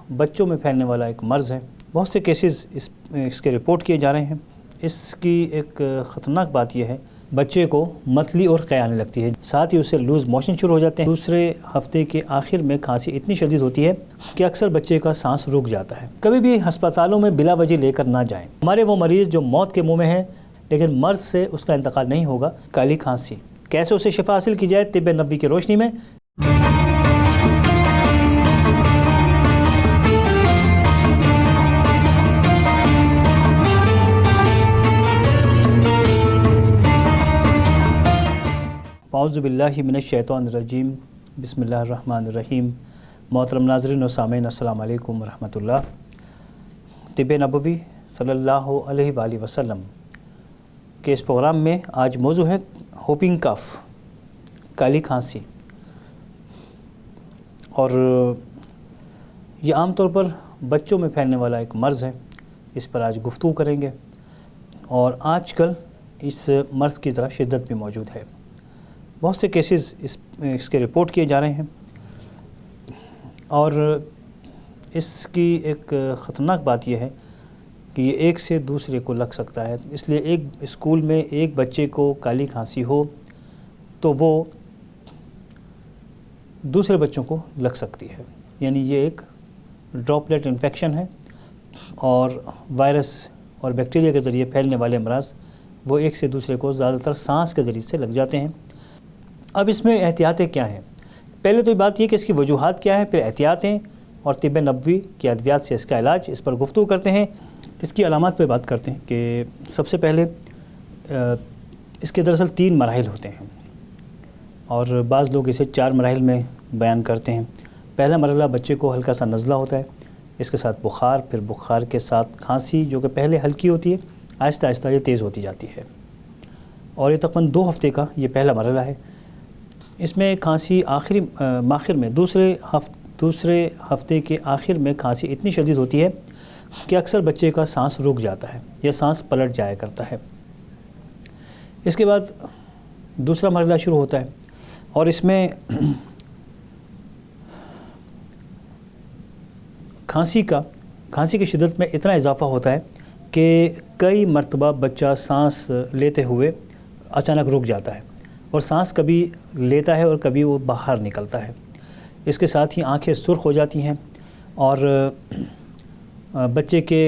بچوں میں پھیلنے والا ایک مرض ہے۔ بہت سے کیسز اس کے رپورٹ کیے جا رہے ہیں۔ اس کی ایک خطرناک بات یہ ہے، بچے کو متلی اور قے آنے لگتی ہے، ساتھ ہی اسے لوز موشن شروع ہو جاتے ہیں۔ دوسرے ہفتے کے آخر میں کھانسی اتنی شدید ہوتی ہے کہ اکثر بچے کا سانس رک جاتا ہے۔ کبھی بھی ہسپتالوں میں بلا وجہ لے کر نہ جائیں۔ ہمارے وہ مریض جو موت کے منہ میں ہے لیکن مرض سے اس کا انتقال نہیں ہوگا، کالی کھانسی، کیسے اسے شفا حاصل کی جائے طب نبوی کی روشنی میں۔ اعوذ باللہ من الشیطان الرجیم، بسم اللہ الرحمن الرحیم۔ محترم ناظرین و سامعین، السلام علیکم ورحمۃ اللہ۔ طب نبوی صلی اللہ علیہ وآلہ وسلم کے اس پروگرام میں آج موضوع ہے ہوپنگ کف، کالی کھانسی، اور یہ عام طور پر بچوں میں پھیلنے والا ایک مرض ہے۔ اس پر آج گفتگو کریں گے، اور آج کل اس مرض کی ذرا شدت بھی موجود ہے۔ بہت سے کیسز اس کے رپورٹ کیے جا رہے ہیں، اور اس کی ایک خطرناک بات یہ ہے کہ یہ ایک سے دوسرے کو لگ سکتا ہے۔ اس لیے ایک اسکول میں ایک بچے کو کالی کھانسی ہو تو وہ دوسرے بچوں کو لگ سکتی ہے، یعنی یہ ایک ڈراپلیٹ انفیکشن ہے، اور وائرس اور بیکٹیریا کے ذریعے پھیلنے والے امراض وہ ایک سے دوسرے کو زیادہ تر سانس کے ذریعے سے لگ جاتے ہیں۔ اب اس میں احتیاطیں کیا ہیں؟ پہلے تو یہ بات یہ کہ اس کی وجوہات کیا ہیں، پھر احتیاطیں اور طب نبوی کی ادویات سے اس کا علاج، اس پر گفتگو کرتے ہیں۔ اس کی علامات پہ بات کرتے ہیں کہ سب سے پہلے اس کے دراصل 3 مراحل ہوتے ہیں، اور بعض لوگ اسے 4 مراحل میں بیان کرتے ہیں۔ پہلا مرحلہ بچے کو ہلکا سا نزلہ ہوتا ہے، اس کے ساتھ بخار، پھر بخار کے ساتھ کھانسی جو کہ پہلے ہلکی ہوتی ہے، آہستہ آہستہ یہ تیز ہوتی جاتی ہے، اور یہ تقریباً 2 ہفتے کا یہ پہلا مرحلہ ہے۔ اس میں کھانسی آخر میں دوسرے ہفتے کے آخر میں کھانسی اتنی شدید ہوتی ہے کہ اکثر بچے کا سانس رک جاتا ہے یا سانس پلٹ جایا کرتا ہے۔ اس کے بعد دوسرا مرحلہ شروع ہوتا ہے، اور اس میں کھانسی کی شدت میں اتنا اضافہ ہوتا ہے کہ کئی مرتبہ بچہ سانس لیتے ہوئے اچانک رک جاتا ہے، اور سانس کبھی لیتا ہے اور کبھی وہ باہر نکلتا ہے۔ اس کے ساتھ ہی آنکھیں سرخ ہو جاتی ہیں، اور بچے کے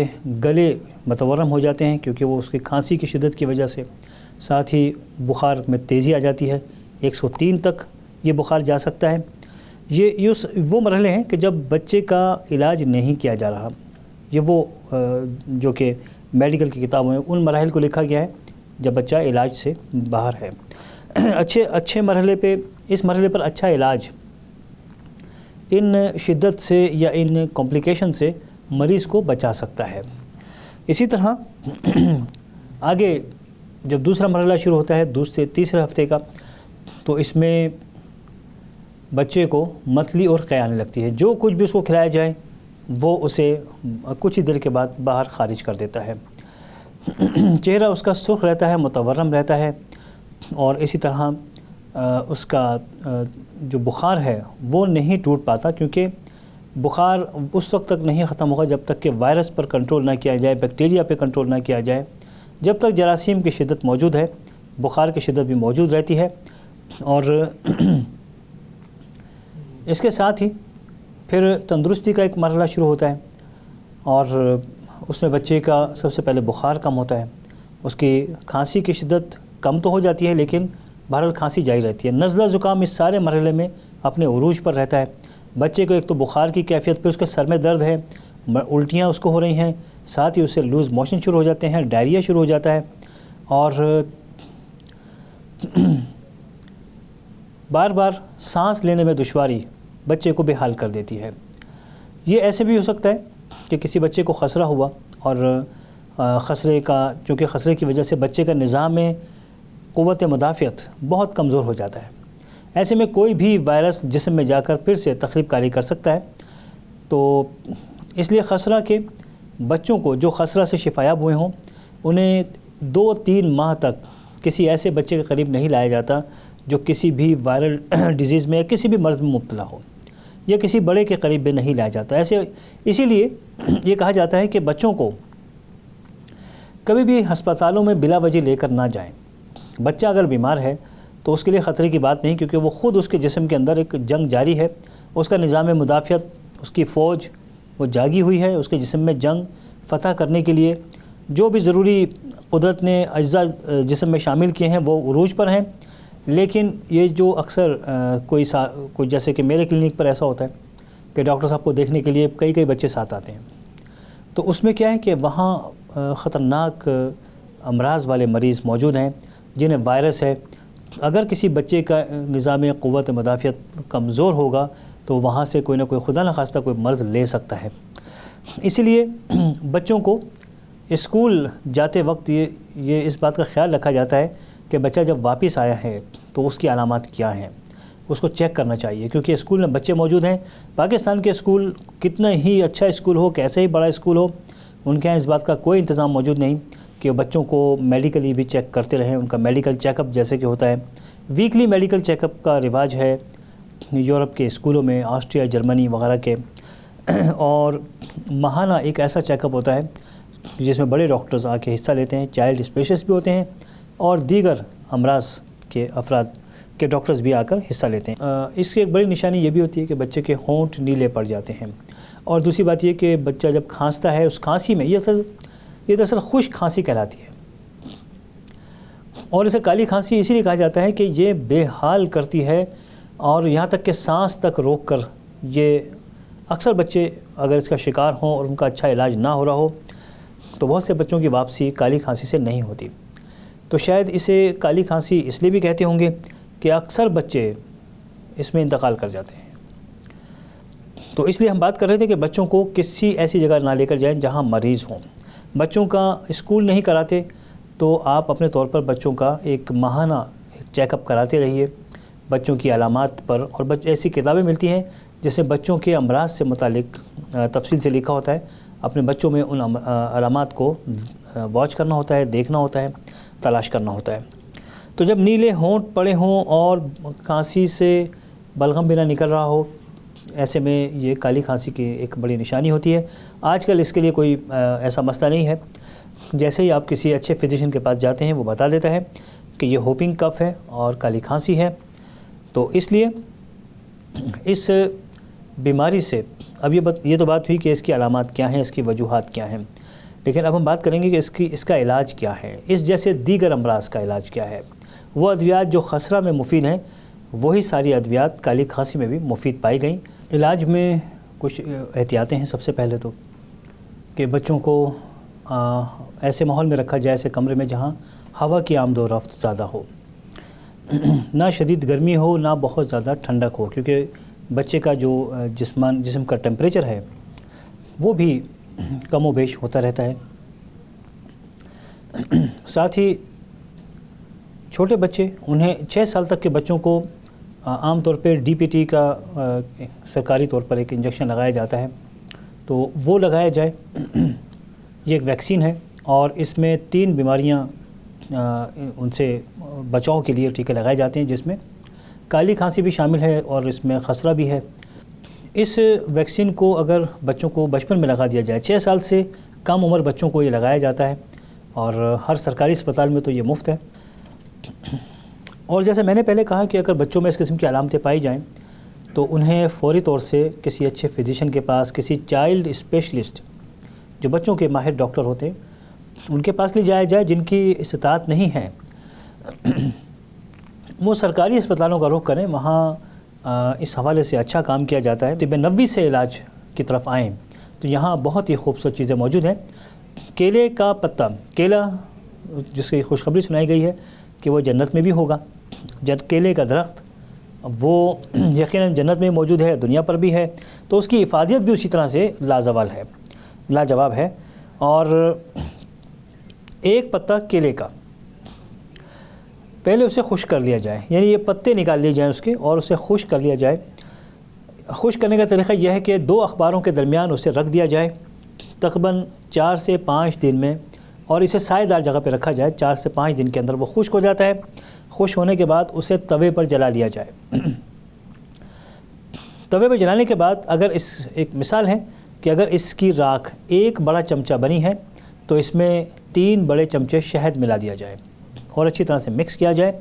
گلے متورم ہو جاتے ہیں کیونکہ وہ اس کی کھانسی کی شدت کی وجہ سے۔ ساتھ ہی بخار میں تیزی آ جاتی ہے، 103 تک یہ بخار جا سکتا ہے۔ یہ وہ مرحلے ہیں کہ جب بچے کا علاج نہیں کیا جا رہا، یہ وہ جو کہ میڈیکل کی کتابوں میں ان مراحل کو لکھا گیا ہے جب بچہ علاج سے باہر ہے۔ اچھے مرحلے پہ، اس مرحلے پر اچھا علاج ان شدت سے یا ان کمپلیکیشن سے مریض کو بچا سکتا ہے۔ اسی طرح آگے جب دوسرا مرحلہ شروع ہوتا ہے تیسرے ہفتے کا، تو اس میں بچے کو متلی اور قے آنے لگتی ہے۔ جو کچھ بھی اس کو کھلایا جائے وہ اسے کچھ ہی دیر کے بعد باہر خارج کر دیتا ہے۔ چہرہ اس کا سرخ رہتا ہے، متورم رہتا ہے، اور اسی طرح اس کا جو بخار ہے وہ نہیں ٹوٹ پاتا، کیونکہ بخار اس وقت تک نہیں ختم ہوگا جب تک کہ وائرس پر کنٹرول نہ کیا جائے، بیکٹیریا پہ کنٹرول نہ کیا جائے۔ جب تک جراثیم کی شدت موجود ہے، بخار کی شدت بھی موجود رہتی ہے، اور اس کے ساتھ ہی پھر تندرستی کا ایک مرحلہ شروع ہوتا ہے، اور اس میں بچے کا سب سے پہلے بخار کم ہوتا ہے، اس کی کھانسی کی شدت کم تو ہو جاتی ہے لیکن بہرحال کھانسی جاری رہتی ہے۔ نزلہ زکام اس سارے مرحلے میں اپنے عروج پر رہتا ہے۔ بچے کو ایک تو بخار کی کیفیت پہ اس کے سر میں درد ہے، الٹیاں اس کو ہو رہی ہیں، ساتھ ہی اسے لوز موشن شروع ہو جاتے ہیں، ڈائریا شروع ہو جاتا ہے، اور بار بار سانس لینے میں دشواری بچے کو بے حال کر دیتی ہے۔ یہ ایسے بھی ہو سکتا ہے کہ کسی بچے کو خسرہ ہوا، اور چونکہ خسرے کی وجہ سے بچے کا نظام قوت مدافعت بہت کمزور ہو جاتا ہے۔ ایسے میں کوئی بھی وائرس جسم میں جا کر پھر سے تخریب کاری کر سکتا ہے۔ تو اس لیے خسرہ کے بچوں کو جو خسرہ سے شفایاب ہوئے ہوں، انہیں 2-3 ماہ تک کسی ایسے بچے کے قریب نہیں لایا جاتا جو کسی بھی وائرل ڈیزیز میں یا کسی بھی مرض میں مبتلا ہو۔ یا کسی بڑے کے قریب بھی نہیں لایا جاتا. اسی لیے یہ کہا جاتا ہے کہ بچوں کو کبھی بھی ہسپتالوں میں بلا وجہ لے کر نہ جائیں. بچہ اگر بیمار ہے تو اس کے لیے خطرے کی بات نہیں، کیونکہ وہ خود اس کے جسم کے اندر ایک جنگ جاری ہے. اس کا نظام مدافعت، اس کی فوج وہ جاگی ہوئی ہے. اس کے جسم میں جنگ فتح کرنے کے لیے جو بھی ضروری قدرت نے اجزاء جسم میں شامل کیے ہیں وہ عروج پر ہیں. لیکن یہ جو اکثر کوئی جیسے کہ میرے کلینک پر ایسا ہوتا ہے کہ ڈاکٹر صاحب کو دیکھنے کے لیے کئی بچے ساتھ آتے ہیں، تو اس میں کیا ہے کہ وہاں خطرناک امراض والے مریض موجود ہیں جنہیں وائرس ہے. اگر کسی بچے کا نظام قوت مدافعت کمزور ہوگا تو وہاں سے کوئی نہ کوئی خدا نخواستہ کوئی مرض لے سکتا ہے. اسی لیے بچوں کو اسکول جاتے وقت یہ اس بات کا خیال رکھا جاتا ہے کہ بچہ جب واپس آیا ہے تو اس کی علامات کیا ہیں، اس کو چیک کرنا چاہیے. کیونکہ اسکول میں بچے موجود ہیں. پاکستان کے اسکول کتنا ہی اچھا اسکول ہو، کیسے ہی بڑا اسکول ہو، ان کے یہاں اس بات کا کوئی انتظام موجود نہیں کہ بچوں کو میڈیکلی بھی چیک کرتے رہیں. ان کا میڈیکل چیک اپ جیسے کہ ہوتا ہے، ویکلی میڈیکل چیک اپ کا رواج ہے یورپ کے اسکولوں میں، آسٹریا، جرمنی وغیرہ کے. اور ماہانہ ایک ایسا چیک اپ ہوتا ہے جس میں بڑے ڈاکٹرز آ کے حصہ لیتے ہیں. چائلڈ اسپیشلسٹ بھی ہوتے ہیں اور دیگر امراض کے افراد کے ڈاکٹرز بھی آ کر حصہ لیتے ہیں. اس کی ایک بڑی نشانی یہ بھی ہوتی ہے کہ بچے کے ہونٹ نیلے پڑ جاتے ہیں. اور دوسری بات یہ کہ بچہ جب کھانستا ہے اس کھانسی میں یہ دراصل خشک کھانسی کہلاتی ہے. اور اسے کالی کھانسی اسی لیے کہا جاتا ہے کہ یہ بے حال کرتی ہے اور یہاں تک کہ سانس تک روک کر. یہ اکثر بچے اگر اس کا شکار ہوں اور ان کا اچھا علاج نہ ہو رہا ہو تو بہت سے بچوں کی واپسی کالی کھانسی سے نہیں ہوتی. تو شاید اسے کالی کھانسی اس لیے بھی کہتے ہوں گے کہ اکثر بچے اس میں انتقال کر جاتے ہیں. تو اس لیے ہم بات کر رہے تھے کہ بچوں کو کسی ایسی جگہ نہ لے کر جائیں جہاں مریض ہوں. بچوں کا اسکول نہیں کراتے تو آپ اپنے طور پر بچوں کا ایک ماہانہ چیک اپ کراتے رہیے بچوں کی علامات پر. اور ایسی کتابیں ملتی ہیں جس میں بچوں کے امراض سے متعلق تفصیل سے لکھا ہوتا ہے. اپنے بچوں میں ان علامات کو واچ کرنا ہوتا ہے، دیکھنا ہوتا ہے، تلاش کرنا ہوتا ہے. تو جب نیلے ہونٹ پڑے ہوں اور کھانسی سے بلغم بھی نہ نکل رہا ہو، ایسے میں یہ کالی کھانسی کی ایک بڑی نشانی ہوتی ہے. آج کل اس کے لیے کوئی ایسا مسئلہ نہیں ہے. جیسے ہی آپ کسی اچھے فزیشین کے پاس جاتے ہیں وہ بتا دیتا ہے کہ یہ ہوپنگ کف ہے اور کالی کھانسی ہے. تو اس لیے اس بیماری سے اب یہ تو بات ہوئی کہ اس کی علامات کیا ہیں، اس کی وجوہات کیا ہیں. لیکن اب ہم بات کریں گے کہ اس کا علاج کیا ہے. اس جیسے دیگر امراض کا علاج کیا ہے. وہ ادویات جو خسرہ میں مفید ہیں وہی ساری ادویات کالی کھانسی میں بھی مفید پائی گئیں. علاج میں کچھ احتیاطیں ہیں. سب سے پہلے تو کہ بچوں کو ایسے ماحول میں رکھا جائے، ایسے کمرے میں جہاں ہوا کی آمد و رفت زیادہ ہو، نہ شدید گرمی ہو نہ بہت زیادہ ٹھنڈک ہو. کیونکہ بچے کا جو جسم کا ٹیمپریچر ہے وہ بھی کم و بیش ہوتا رہتا ہے. ساتھ ہی چھوٹے بچے، انہیں 6 سال تک کے بچوں کو عام طور پہ ڈی پی ٹی کا سرکاری طور پر ایک انجیکشن لگایا جاتا ہے تو وہ لگایا جائے. یہ ایک ویکسین ہے اور اس میں 3 بیماریاں ان سے بچاؤ کے لیے ٹیکے لگائے جاتے ہیں، جس میں کالی کھانسی بھی شامل ہے اور اس میں خسرہ بھی ہے. اس ویکسین کو اگر بچوں کو بچپن میں لگا دیا جائے، 6 سال سے کم عمر بچوں کو یہ لگایا جاتا ہے اور ہر سرکاری اسپتال میں تو یہ مفت ہے. اور جیسے میں نے پہلے کہا کہ اگر بچوں میں اس قسم کی علامتیں پائی جائیں تو انہیں فوری طور سے کسی اچھے فزیشین کے پاس، کسی چائلڈ اسپیشلسٹ جو بچوں کے ماہر ڈاکٹر ہوتے ہیں ان کے پاس لے جایا جائے. جن کی استطاعت نہیں ہے وہ سرکاری اسپتالوں کا رخ کریں، وہاں اس حوالے سے اچھا کام کیا جاتا ہے. طب نبوی سے علاج کی طرف آئیں تو یہاں بہت ہی خوبصورت چیزیں موجود ہیں. کیلے کا پتہ، کیلا جس کی خوشخبری سنائی گئی ہے کہ وہ جنت میں بھی ہوگا. کیلے کا درخت وہ یقیناً جنت میں موجود ہے، دنیا پر بھی ہے، تو اس کی افادیت بھی اسی طرح سے لاجواب ہے. اور ایک پتہ کیلے کا پہلے اسے خشک کر لیا جائے، یعنی یہ پتے نکال لیے جائیں اس کے اور اسے خشک کر لیا جائے. خشک کرنے کا طریقہ یہ ہے کہ 2 اخباروں کے درمیان اسے رکھ دیا جائے تقریباً 4 سے 5 دن میں، اور اسے سائے دار جگہ پہ رکھا جائے. 4 سے 5 دن کے اندر وہ خشک ہو جاتا ہے. خشک ہونے کے بعد اسے توے پر جلا لیا جائے. توے پہ جلانے کے بعد اگر ایک مثال ہے کہ اگر اس کی راکھ 1 بڑا چمچہ بنی ہے تو اس میں 3 بڑے چمچے شہد ملا دیا جائے اور اچھی طرح سے مکس کیا جائے.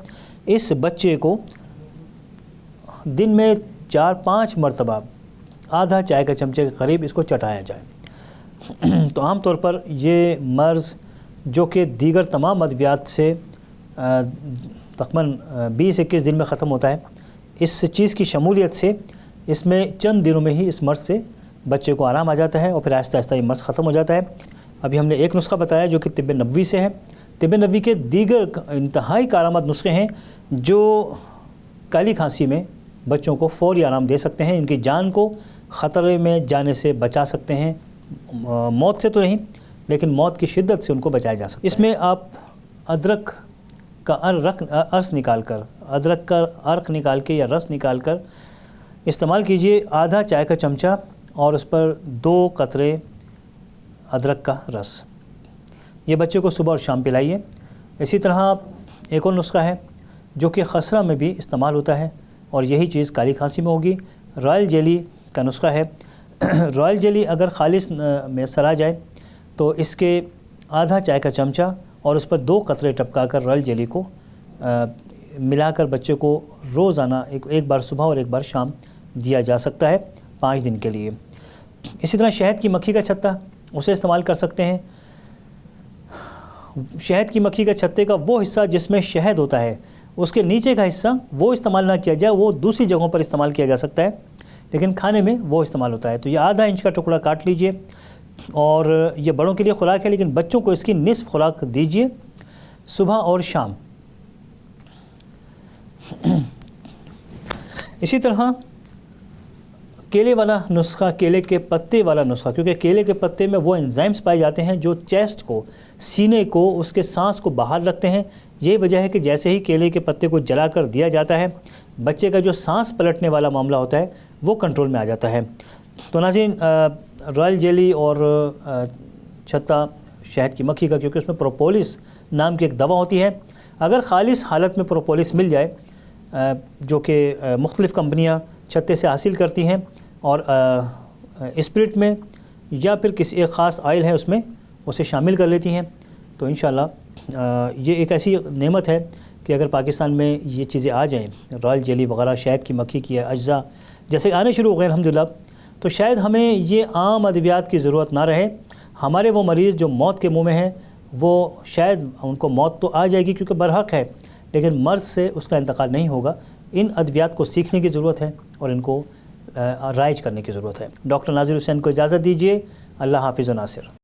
اس بچے کو دن میں 4-5 مرتبہ آدھا چائے کا چمچے کے قریب اس کو چٹایا جائے. تو عام طور پر یہ مرض جو کہ دیگر تمام ادویات سے تقریباً 20-21 دن میں ختم ہوتا ہے، اس چیز کی شمولیت سے اس میں چند دنوں میں ہی اس مرض سے بچے کو آرام آ جاتا ہے اور پھر آہستہ آہستہ یہ مرض ختم ہو جاتا ہے. ابھی ہم نے ایک نسخہ بتایا جو کہ طب نبوی سے ہے. طب نبوی کے دیگر انتہائی کارآمد نسخے ہیں جو کالی کھانسی میں بچوں کو فوری آرام دے سکتے ہیں، ان کی جان کو خطرے میں جانے سے بچا سکتے ہیں. موت سے تو نہیں لیکن موت کی شدت سے ان کو بچایا جا سکتا ہے. اس میں آپ ادرک کا رس نکال کر، ادرک کا عرق نکال کے یا رس نکال کر استعمال کیجئے. آدھا چائے کا چمچہ اور اس پر 2 قطرے ادرک کا رس. یہ بچے کو صبح اور شام پلائیے. اسی طرح ایک اور نسخہ ہے جو کہ خسرہ میں بھی استعمال ہوتا ہے اور یہی چیز کالی کھانسی میں ہوگی. رائل جیلی کا نسخہ ہے. رائل جیلی اگر خالص میسر آ جائے تو اس کے آدھا چائے کا چمچہ اور اس پر 2 قطرے ٹپکا کر رائل جیلی کو ملا کر بچے کو روزانہ ایک بار صبح اور ایک بار شام دیا جا سکتا ہے 5 دن کے لیے. اسی طرح شہد کی مکھی کا چھتا اسے استعمال کر سکتے ہیں. شہد کی مکھی کا چھتے کا وہ حصہ جس میں شہد ہوتا ہے اس کے نیچے کا حصہ وہ استعمال نہ کیا جائے، وہ دوسری جگہوں پر استعمال کیا جا سکتا ہے لیکن کھانے میں وہ استعمال ہوتا ہے. تو یہ آدھا انچ کا ٹکڑا کاٹ لیجئے اور یہ بڑوں کے لیے خوراک ہے لیکن بچوں کو اس کی نصف خوراک دیجئے صبح اور شام. اسی طرح کیلے والا نسخہ، کیلے کے پتے والا نسخہ، کیونکہ کیلے کے پتے میں وہ انزائمز پائے جاتے ہیں جو چیسٹ کو، سینے کو، اس کے سانس کو بحال رکھتے ہیں. یہی وجہ ہے کہ جیسے ہی کیلے کے پتے کو جلا کر دیا جاتا ہے بچے کا جو سانس پلٹنے والا معاملہ ہوتا ہے وہ کنٹرول میں آ جاتا ہے. تو ناظرین، رائل جیلی اور چھتا شہد کی مکھی کا، کیونکہ اس میں پروپولس نام کی ایک دوا ہوتی ہے، اگر خالص حالت میں پروپولس مل جائے جو کہ مختلف کمپنیاں چھتے سے حاصل کرتی ہیں اور اسپرٹ میں یا پھر کسی ایک خاص آئل ہے اس میں اسے شامل کر لیتی ہیں، تو انشاءاللہ یہ ایک ایسی نعمت ہے کہ اگر پاکستان میں یہ چیزیں آ جائیں، رائل جیلی وغیرہ، شہد کی مکھی کی اجزاء جیسے آنے شروع ہو گئے الحمدللہ، تو شاید ہمیں یہ عام ادویات کی ضرورت نہ رہے. ہمارے وہ مریض جو موت کے منہ میں ہیں وہ شاید ان کو موت تو آ جائے گی کیونکہ برحق ہے لیکن مرض سے اس کا انتقال نہیں ہوگا. ان ادویات کو سیکھنے کی ضرورت ہے اور ان کو رائج کرنے کی ضرورت ہے. ڈاکٹر ناظر حسین کو اجازت دیجیے. اللہ حافظ و ناصر.